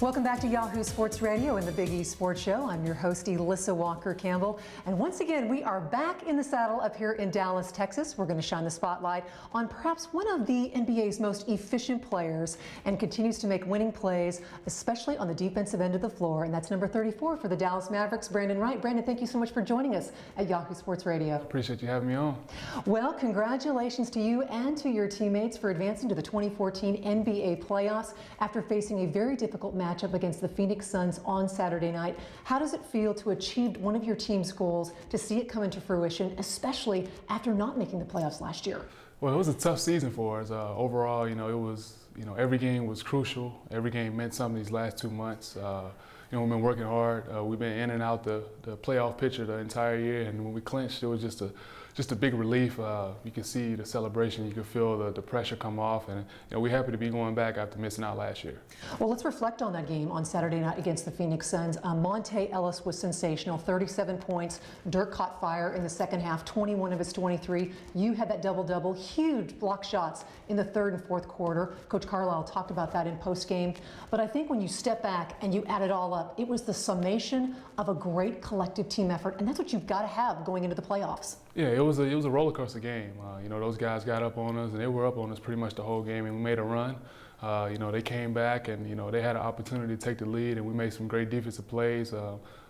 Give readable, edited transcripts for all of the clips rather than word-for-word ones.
Welcome back to Yahoo Sports Radio and the Big East Sports Show. I'm your host, Elissa Campbell. And once again, we are back in the saddle up here in Dallas, Texas. We're going to shine the spotlight on perhaps one of the NBA's most efficient players and continues to make winning plays, especially on the defensive end of the floor. And that's number 34 for the Dallas Mavericks, Brandan Wright. Brandan, thank you so much for joining us at Yahoo Sports Radio. Appreciate you having me on. Well, congratulations to you and to your teammates for advancing to the 2014 NBA playoffs after facing a very difficult matchup against the Phoenix Suns on Saturday night. How does it feel to achieve one of your team's goals, to see it come into fruition, especially after not making the playoffs last year? Well, it was a tough season for us. Overall, it was, every game was crucial. Every game meant something these last 2 months. We've been working hard. We've been in and out the playoff picture the entire year, and when we clinched, it was just a big relief. You could see the celebration. You could feel the pressure come off, and we're happy to be going back after missing out last year. Well, let's reflect on that game on Saturday night against the Phoenix Suns. Monte Ellis was sensational, 37 points. Dirk caught fire in the second half, 21 of his 23. You had that double-double, huge block shots in the third and fourth quarter. Coach Carlisle talked about that in post-game. But I think when you step back and you add it all up, it was the summation of a great collective team effort, and that's what you've got to have going into the playoffs. Yeah, it was a roller coaster game. Those guys got up on us, and they were up on us pretty much the whole game, and we made a run. They came back, and they had an opportunity to take the lead, and we made some great defensive plays.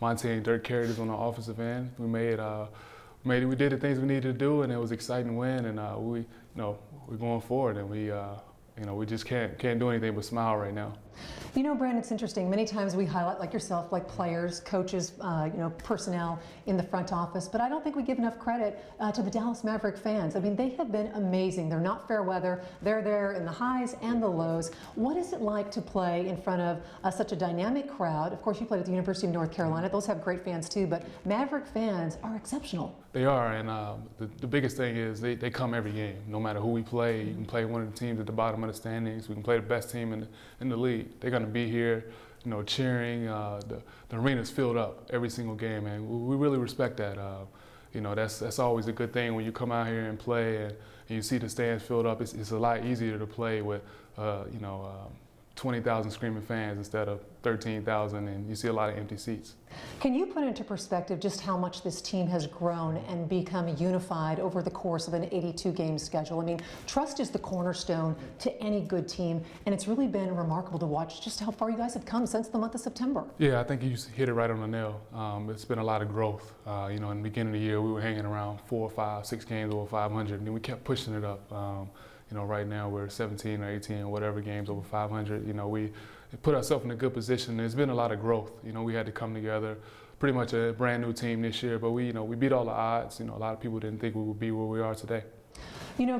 Monte and Dirk carried us on the offensive end. We did the things we needed to do, and it was an exciting win. And we're going forward, and we just can't do anything but smile right now. Brandon, it's interesting. Many times we highlight, like yourself, like players, coaches, personnel in the front office, but I don't think we give enough credit to the Dallas Maverick fans. I mean, they have been amazing. They're not fair weather. They're there in the highs and the lows. What is it like to play in front of such a dynamic crowd? Of course, you played at the University of North Carolina. Those have great fans too, but Maverick fans are exceptional. They are, and the biggest thing is they come every game. No matter who we play, you can play one of the teams at the bottom of the standings. We can play the best team in the league. They're going to be here, cheering. The arena's filled up every single game, and we really respect that. That's always a good thing when you come out here and play and you see the stands filled up. It's a lot easier to play with 20,000 screaming fans instead of 13,000, and you see a lot of empty seats. Can you put into perspective just how much this team has grown and become unified over the course of an 82-game schedule? I mean, trust is the cornerstone to any good team, and it's really been remarkable to watch just how far you guys have come since the month of September. Yeah, I think you hit it right on the nail. It's been a lot of growth. In the beginning of the year, we were hanging around 4, 5, 6 games over 500, and then we kept pushing it up. Right now we're 17 or 18 or whatever games over 500. We put ourselves in a good position. There's been a lot of growth. We had to come together. Pretty much a brand new team this year, but we beat all the odds. A lot of people didn't think we would be where we are today.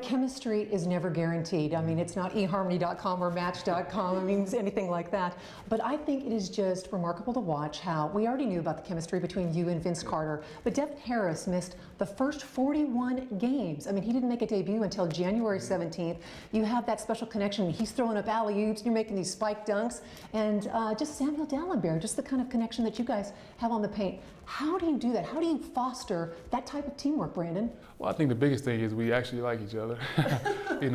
Chemistry is never guaranteed. I mean, it's not eharmony.com or match.com, anything like that. But I think it is just remarkable to watch how we already knew about the chemistry between you and Vince Carter, but Devin Harris missed the first 41 games. I mean, he didn't make a debut until January 17th. You have that special connection. He's throwing up alley-oops, you're making these spike dunks, and just Samuel Dallenberg, just the kind of connection that you guys have on the paint. How do you do that? How do you foster that type of teamwork, Brandan? Well, I think the biggest thing is we actually like each other.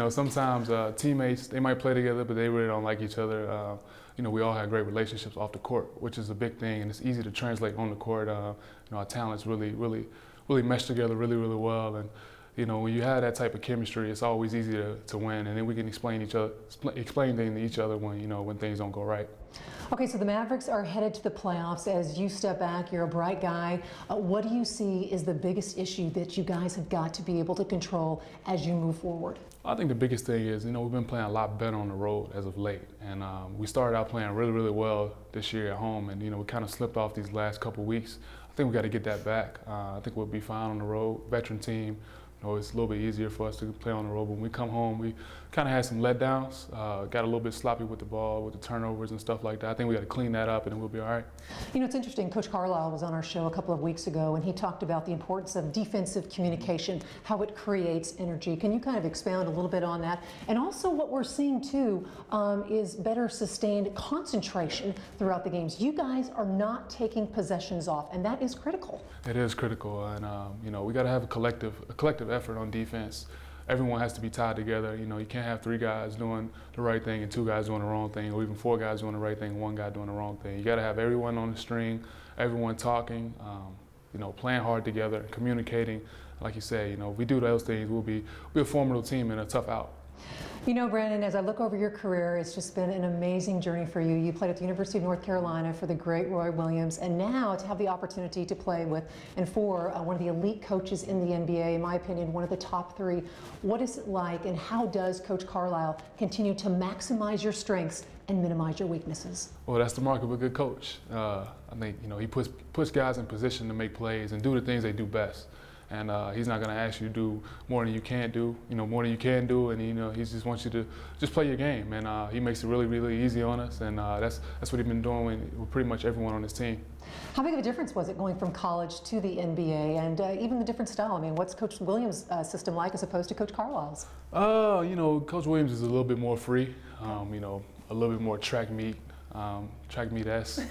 Sometimes teammates, they might play together, but they really don't like each other. We all have great relationships off the court, which is a big thing, and it's easy to translate on the court. Our talents really mesh together really well, and when you have that type of chemistry, it's always easy to win, and then we can explain things to each other when things don't go right. Okay, so the Mavericks are headed to the playoffs. As you step back, you're a bright guy. What do you see is the biggest issue that you guys have got to be able to control as you move forward? I think the biggest thing is, we've been playing a lot better on the road as of late. And we started out playing really well this year at home. And, we kind of slipped off these last couple weeks. I think we got to get that back. I think we'll be fine on the road. Veteran team. It's a little bit easier for us to play on the road. When we come home, we kind of had some letdowns, got a little bit sloppy with the ball, with the turnovers and stuff like that. I think we got to clean that up, and then we'll be all right. It's interesting. Coach Carlisle was on our show a couple of weeks ago, and he talked about the importance of defensive communication, how it creates energy. Can you kind of expound a little bit on that? And also what we're seeing, too, is better sustained concentration throughout the games. You guys are not taking possessions off, and that is critical. It is critical, and we got to have a collective effort on defense. everyone has to be tied together. You know, you can't have 3 guys doing the right thing and 2 guys doing the wrong thing, or even 4 guys doing the right thing and 1 guy doing the wrong thing. You got to have everyone on the string, everyone talking, you know, playing hard together, communicating. Like you said, you know, if we do those things, we'll be a formidable team and a tough out. You know, Brandan, as I look over your career, it's just been an amazing journey for you. You played at the University of North Carolina for the great Roy Williams, and now to have the opportunity to play with and for one of the elite coaches in the NBA, in my opinion, one of the top 3. What is it like, and how does Coach Carlisle continue to maximize your strengths and minimize your weaknesses? Well, that's the mark of a good coach. I think, you know, he puts guys in position to make plays and do the things they do best. And he's not going to ask you to do more than you can't do, you know, more than you can do. And, you know, he just wants you to just play your game. And he makes it really, really easy on us. And that's what he's been doing with pretty much everyone on his team. How big of a difference was it going from college to the NBA, and even the different style? I mean, what's Coach Williams' system like as opposed to Coach Carlisle's? You know, Coach Williams is a little bit more free, you know, a little bit more track meet-esque.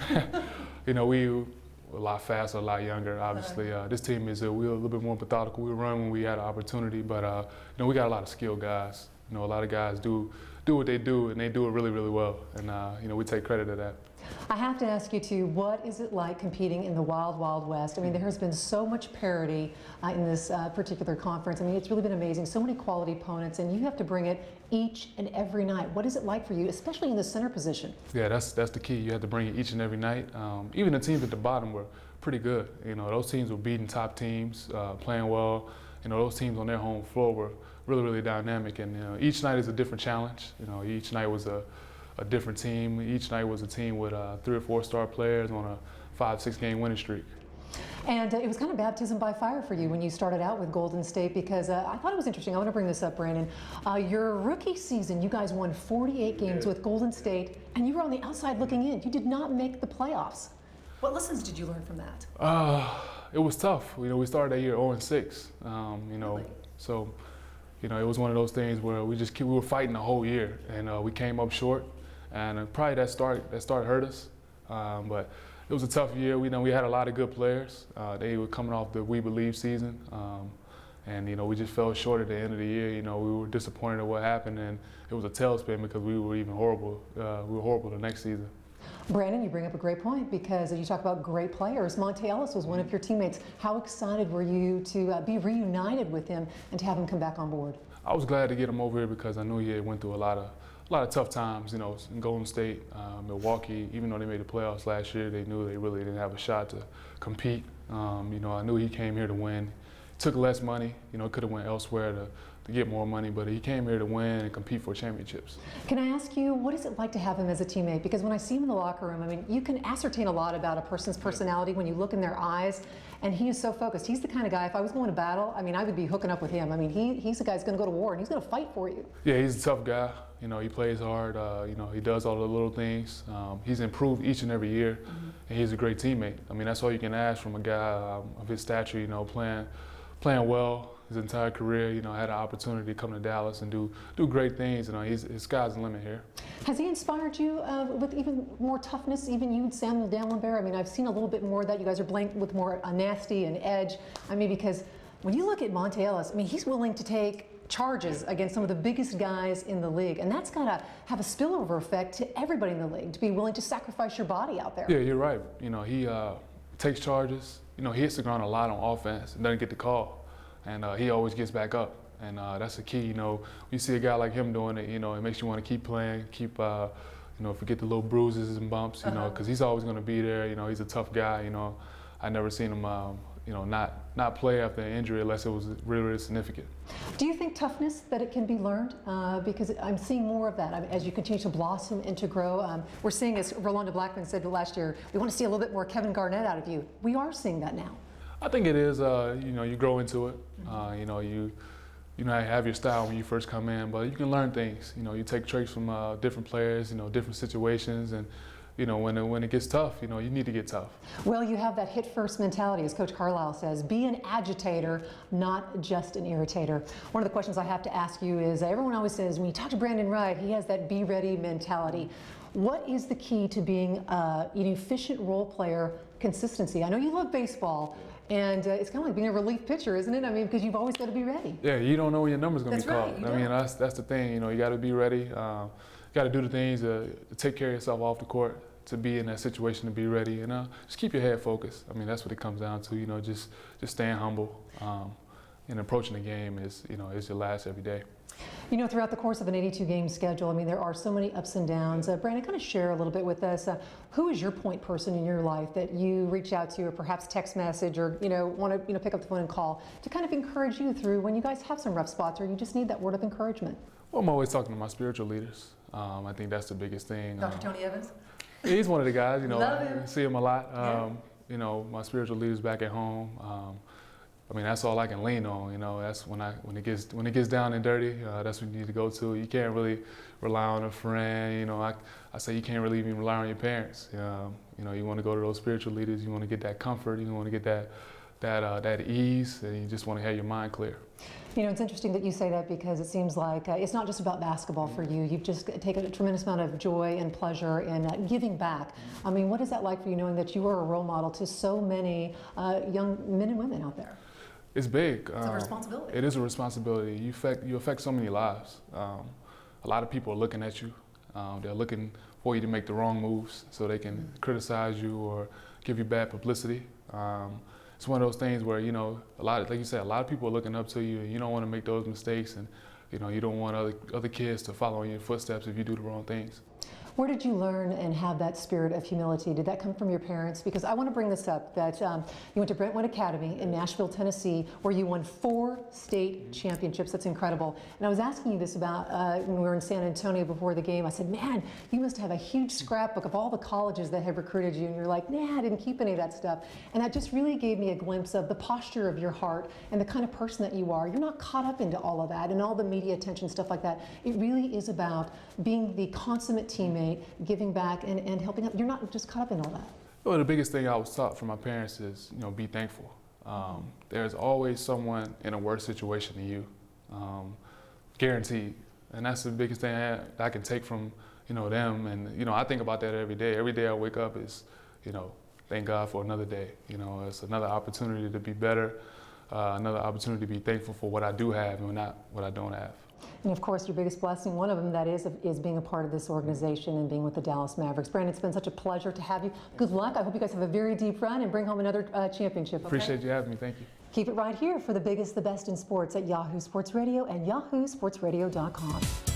You know, we a lot faster, a lot younger. Obviously, this team is we're a little bit more methodical. We run when we had an opportunity, but you know, we got a lot of skilled guys. You know, a lot of guys do what they do, and they do it really, really well. And you know, we take credit of that. I have to ask you too, what is it like competing in the Wild Wild West? I mean, there has been so much parity in this particular conference. I mean, it's really been amazing. So many quality opponents, and you have to bring it each and every night. What is it like for you, especially in the center position? Yeah, that's the key. You have to bring it each and every night. Even the teams at the bottom were pretty good. You know, those teams were beating top teams, playing well. You know, those teams on their home floor were really, really dynamic. And you know, each night is a different challenge. You know, each night was a different team. Each night was a team with 3 or 4 star players on a 5-6 game winning streak. And it was kind of baptism by fire for you when you started out with Golden State, because I thought it was interesting. I want to bring this up, Brandan. Your rookie season, you guys won 48 games with Golden State, and you were on the outside looking in. You did not make the playoffs. What lessons did you learn from that? It was tough. You know, we started that year 0-6. You know, Really? so you know, it was one of those things where we were fighting the whole year, and we came up short. And probably that start hurt us, but it was a tough year. We had a lot of good players. They were coming off the We Believe season, and you know, we just fell short at the end of the year. You know, we were disappointed at what happened, and it was a tailspin because we were even horrible. We were horrible the next season. Brandan, you bring up a great point, because as you talk about great players, Monte Ellis was one of your teammates. How excited were you to be reunited with him and to have him come back on board? I was glad to get him over here because I knew he had went through a lot of tough times, you know, in Golden State, Milwaukee. Even though they made the playoffs last year, they knew they really didn't have a shot to compete. You know, I knew he came here to win. Took less money, you know, could have went elsewhere to get more money, but he came here to win and compete for championships. Can I ask you, what is it like to have him as a teammate? Because when I see him in the locker room, I mean, you can ascertain a lot about a person's personality when you look in their eyes, and he is so focused. He's the kind of guy, if I was going to battle, I mean, I would be hooking up with him. I mean, he's the guy who's going to go to war, and he's going to fight for you. Yeah, he's a tough guy. You know, he plays hard. You know, he does all the little things. He's improved each and every year, and he's a great teammate. I mean, that's all you can ask from a guy of his stature. You know, playing well his entire career. You know, had an opportunity to come to Dallas and do great things. You know, his sky's the limit here. Has he inspired you with even more toughness, even you and Samuel Dallenberg? I mean, I've seen a little bit more of that. You guys are blanked with more nasty and edge. I mean, because when you look at Monte Ellis, I mean, he's willing to take charges against some of the biggest guys in the league, and that's got to have a spillover effect to everybody in the league, to be willing to sacrifice your body out there. Yeah, you're right. You know, he takes charges. You know, he hits the ground a lot on offense and doesn't get the call, and he always gets back up, and that's the key. You know, when you see a guy like him doing it, you know, it makes you want to keep playing, keep you know, forget the little bruises and bumps, you know, because he's always going to be there. You know, he's a tough guy. You know, I never seen him you know, not play after an injury unless it was really, really significant. Do you think toughness, that it can be learned? Because I'm seeing more of that as you continue to blossom and to grow. We're seeing, as Rolanda Blackman said last year, we want to see a little bit more Kevin Garnett out of you. We are seeing that now. I think it is. You know, you grow into it. You know, you have your style when you first come in, but you can learn things. You know, you take traits from different players, you know, different situations, and you know, when it gets tough, you know, you need to get tough. Well, you have that hit first mentality, as Coach Carlisle says. Be an agitator, not just an irritator. One of the questions I have to ask you is, everyone always says, when you talk to Brandan Wright, he has that be ready mentality. What is the key to being an efficient role player? Consistency. I know you love baseball, And it's kind of like being a relief pitcher, isn't it? I mean, because you've always got to be ready. Yeah, you don't know when your number's going to be That's called. right, I mean, that's the thing. You know, you got to be ready. You got to do the things to take care of yourself off the court, to be in that situation, to be ready, and just keep your head focused. I mean, that's what it comes down to. You know, just staying humble and approaching the game is your last every day. You know, throughout the course of an 82-game schedule, I mean, there are so many ups and downs. Brandon, kind of share a little bit with us. Who is your point person in your life that you reach out to, or perhaps text message, or want to pick up the phone and call to kind of encourage you through when you guys have some rough spots, or you just need that word of encouragement? Well, I'm always talking to my spiritual leaders. I think that's the biggest thing. Dr. Tony Evans? He's one of the guys. Love him. I see him a lot. My spiritual leaders back at home. I mean, that's all I can lean on. That's when it gets down and dirty. That's when you need to go to. You can't really rely on a friend. I say you can't really even rely on your parents. You want to go to those spiritual leaders. You want to get that comfort. You want to get that ease, and you just want to have your mind clear. It's interesting that you say that, because it seems like it's not just about basketball for you. You've just taken a tremendous amount of joy and pleasure in giving back. I mean, what is that like for you, knowing that you are a role model to so many young men and women out there? It's big. It's a responsibility. It is a responsibility. You affect so many lives. A lot of people are looking at you. They're looking for you to make the wrong moves so they can criticize you or give you bad publicity. It's one of those things where, like you said, a lot of people are looking up to you, and you don't want to make those mistakes, and you don't want other kids to follow in your footsteps if you do the wrong things. Where did you learn and have that spirit of humility? Did that come from your parents? Because I want to bring this up, that you went to Brentwood Academy in Nashville, Tennessee, where you won 4 state championships. That's incredible. And I was asking you this about when we were in San Antonio before the game. I said, man, you must have a huge scrapbook of all the colleges that have recruited you. And you're like, nah, I didn't keep any of that stuff. And that just really gave me a glimpse of the posture of your heart and the kind of person that you are. You're not caught up into all of that and all the media attention, stuff like that. It really is about being the consummate teammate, giving back and helping up. You're not just caught up in all that. Well, the biggest thing I was taught from my parents is, be thankful. There's always someone in a worse situation than you, guaranteed. And that's the biggest thing I can take from, them. And, I think about that every day. Every day I wake up is, thank God for another day. It's another opportunity to be better, another opportunity to be thankful for what I do have and not what I don't have. And of course, your biggest blessing, one of them, that is being a part of this organization and being with the Dallas Mavericks. Brandon, it's been such a pleasure to have you. Good luck. I hope you guys have a very deep run and bring home another championship. Okay? Appreciate you having me. Thank you. Keep it right here for the biggest, the best in sports at Yahoo Sports Radio and yahoosportsradio.com.